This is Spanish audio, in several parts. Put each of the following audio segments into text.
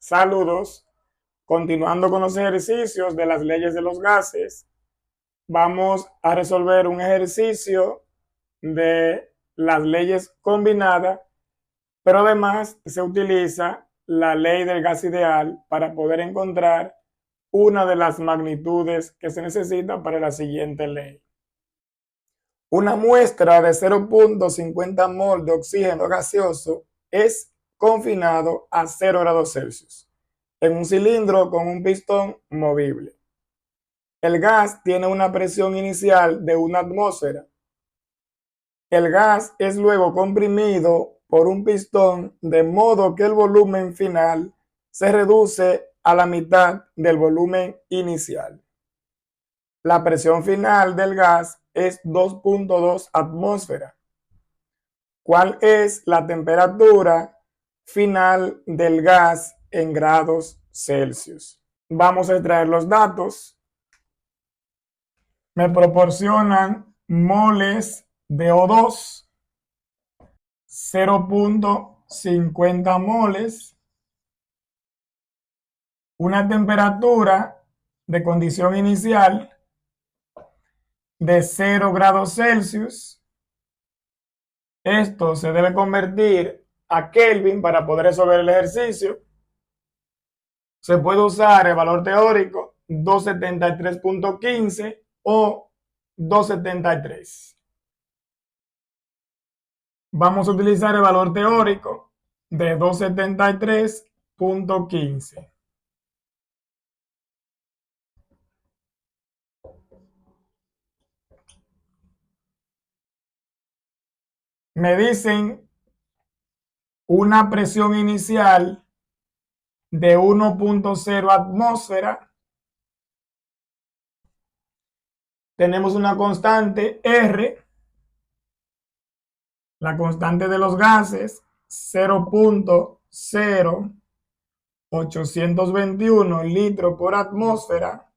Saludos. Continuando con los ejercicios de las leyes de los gases, vamos a resolver un ejercicio de las leyes combinadas, pero además se utiliza la ley del gas ideal para poder encontrar una de las magnitudes que se necesita para la siguiente ley. Una muestra de 0,50 mol de oxígeno gaseoso es confinado a 0 grados Celsius en un cilindro con un pistón movible. El gas tiene una presión inicial de 1 atmósfera. El gas es luego comprimido por un pistón de modo que el volumen final se reduce a la mitad del volumen inicial. La presión final del gas es 2,2 atmósferas. ¿Cuál es la temperatura final del gas en grados Celsius? Vamos a extraer los datos. Me proporcionan moles de O2, 0,50 moles, una temperatura de condición inicial de 0 grados Celsius. Esto se debe convertir a Kelvin para poder resolver el ejercicio. Se puede usar el valor teórico 273.15 o 273. Vamos a utilizar el valor teórico de 273.15. Me dicen una presión inicial de 1,0 atmósfera. Tenemos una constante R, la constante de los gases, 0,0821 litros por atmósfera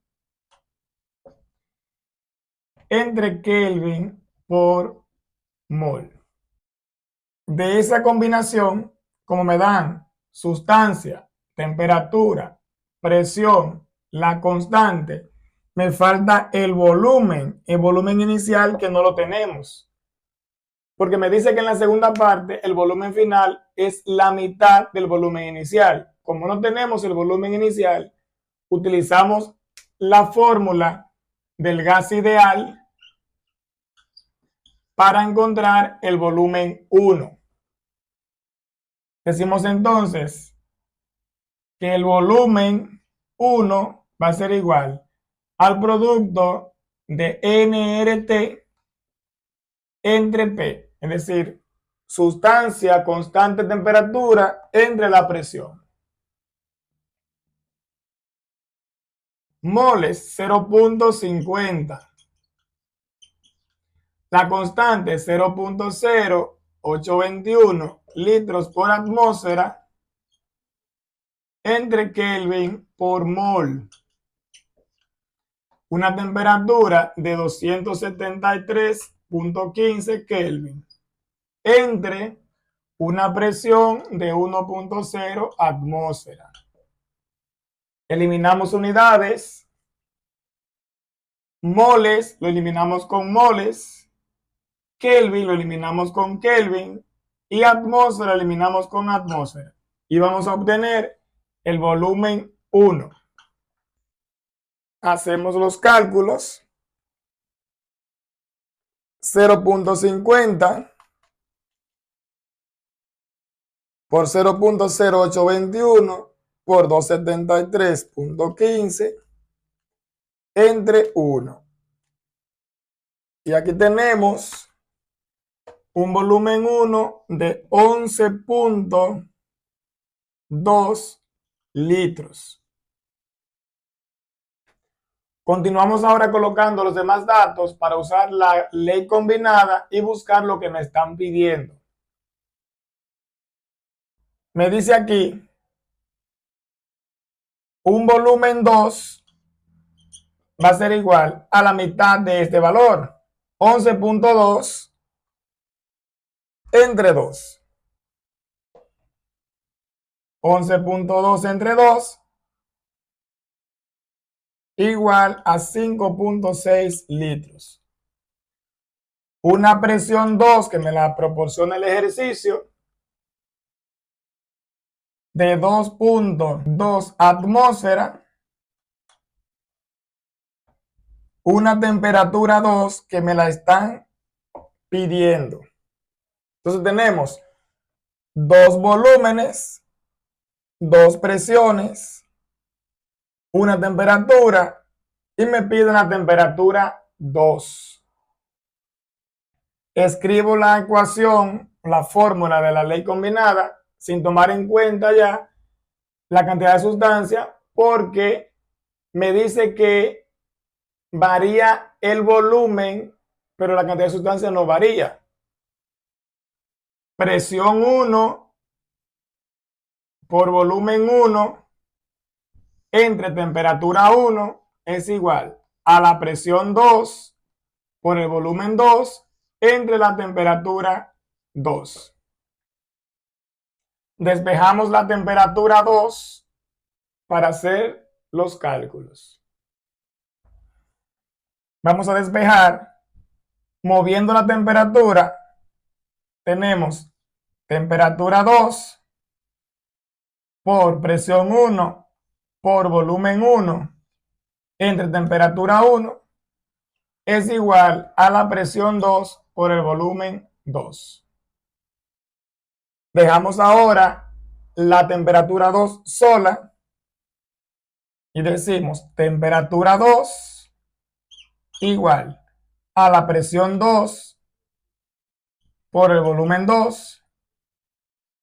entre Kelvin por mol. De esa combinación, como me dan sustancia, temperatura, presión, la constante, me falta el volumen inicial que no lo tenemos. Porque me dice que en la segunda parte el volumen final es la mitad del volumen inicial. Como no tenemos el volumen inicial, utilizamos la fórmula del gas ideal para encontrar el volumen 1. Decimos entonces que el volumen 1 va a ser igual al producto de nRT entre P, es decir, sustancia constante de temperatura entre la presión. Moles 0,50. La constante 0,0821 litros por atmósfera entre Kelvin por mol. Una temperatura de 273.15 Kelvin entre una presión de 1,0 atmósfera. Eliminamos unidades. Moles lo eliminamos con moles. Kelvin lo eliminamos con Kelvin. Y atmósfera lo eliminamos con atmósfera. Y vamos a obtener el volumen 1. Hacemos los cálculos. 0,50 por 0,0821 por 273.15 entre 1. Y aquí tenemos un volumen 1 de 11,2 litros. Continuamos ahora colocando los demás datos para usar la ley combinada y buscar lo que me están pidiendo. Me dice aquí un volumen 2 va a ser igual a la mitad de este valor, 11,2 entre 2. 11.2 entre 2 igual a 5.6 litros. Una presión 2 que me la proporciona el ejercicio de 2.2 atmósferas. Una temperatura 2 que me la están pidiendo. Entonces tenemos dos volúmenes, dos presiones, una temperatura y me pide una temperatura 2. Escribo la ecuación, la fórmula de la ley combinada sin tomar en cuenta ya la cantidad de sustancia porque me dice que varía el volumen, pero la cantidad de sustancia no varía. Presión 1 por volumen 1 entre temperatura 1 es igual a la presión 2 por el volumen 2 entre la temperatura 2. Despejamos la temperatura 2 para hacer los cálculos. Vamos a despejar. Moviendo la temperatura, tenemos temperatura 2 por presión 1 por volumen 1 entre temperatura 1 es igual a la presión 2 por el volumen 2. Dejamos ahora la temperatura 2 sola y decimos temperatura 2 igual a la presión 2 por el volumen 2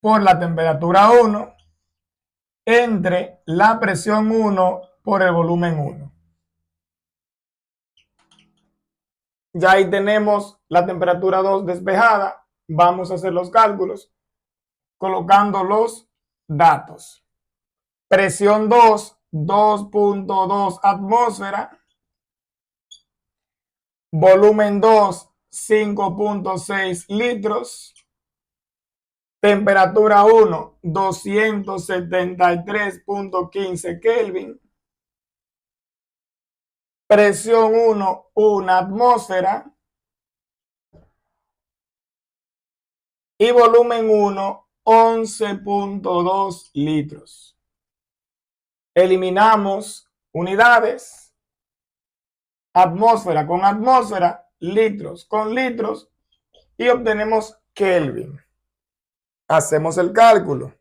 por la temperatura 1 entre la presión 1 por el volumen 1. Ya ahí tenemos la temperatura 2 despejada. Vamos a hacer los cálculos colocando los datos. Presión 2, 2.2 atmósfera. Volumen 2, 5.6 litros. Temperatura 1, 273.15 Kelvin. Presión 1, 1 atmósfera. Y volumen 1, 11.2 litros. Eliminamos unidades. Atmósfera con atmósfera, litros con litros y obtenemos Kelvin. Hacemos el cálculo.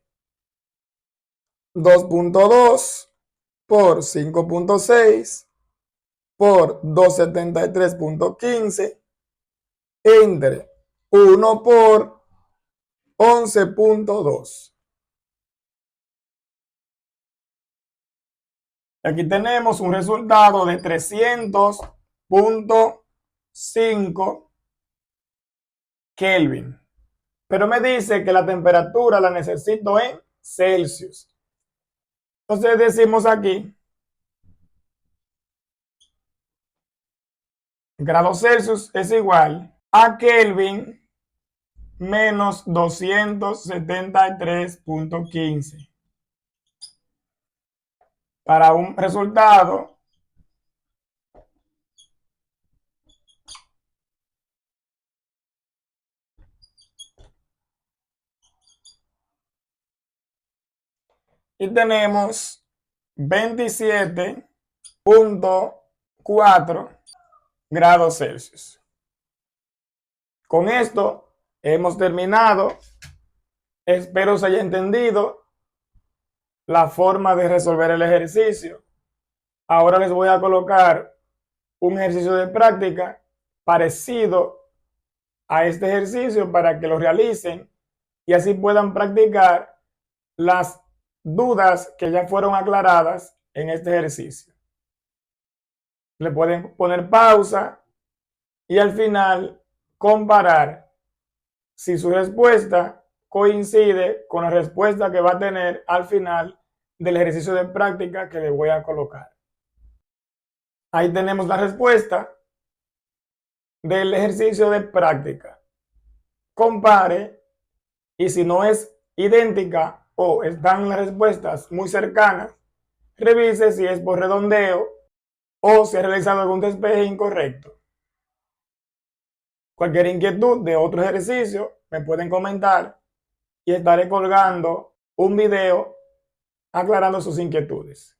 2.2 por 5.6 por 273.15 entre 1 por 11.2. Aquí tenemos un resultado de 300.5 Kelvin. Pero me dice que la temperatura la necesito en Celsius. Entonces decimos aquí, grados Celsius es igual a Kelvin menos 273.15. Para un resultado y tenemos 27.4 grados Celsius. Con esto hemos terminado. Espero se haya entendido la forma de resolver el ejercicio. Ahora les voy a colocar un ejercicio de práctica parecido a este ejercicio para que lo realicen y así puedan practicar las dudas que ya fueron aclaradas en este ejercicio. Le pueden poner pausa y al final comparar si su respuesta coincide con la respuesta que va a tener al final del ejercicio de práctica que le voy a colocar. Ahí tenemos la respuesta del ejercicio de práctica. Compare y si no es idéntica o están las respuestas muy cercanas, revise si es por redondeo o si ha realizado algún despeje incorrecto. Cualquier inquietud de otro ejercicio me pueden comentar y estaré colgando un video aclarando sus inquietudes.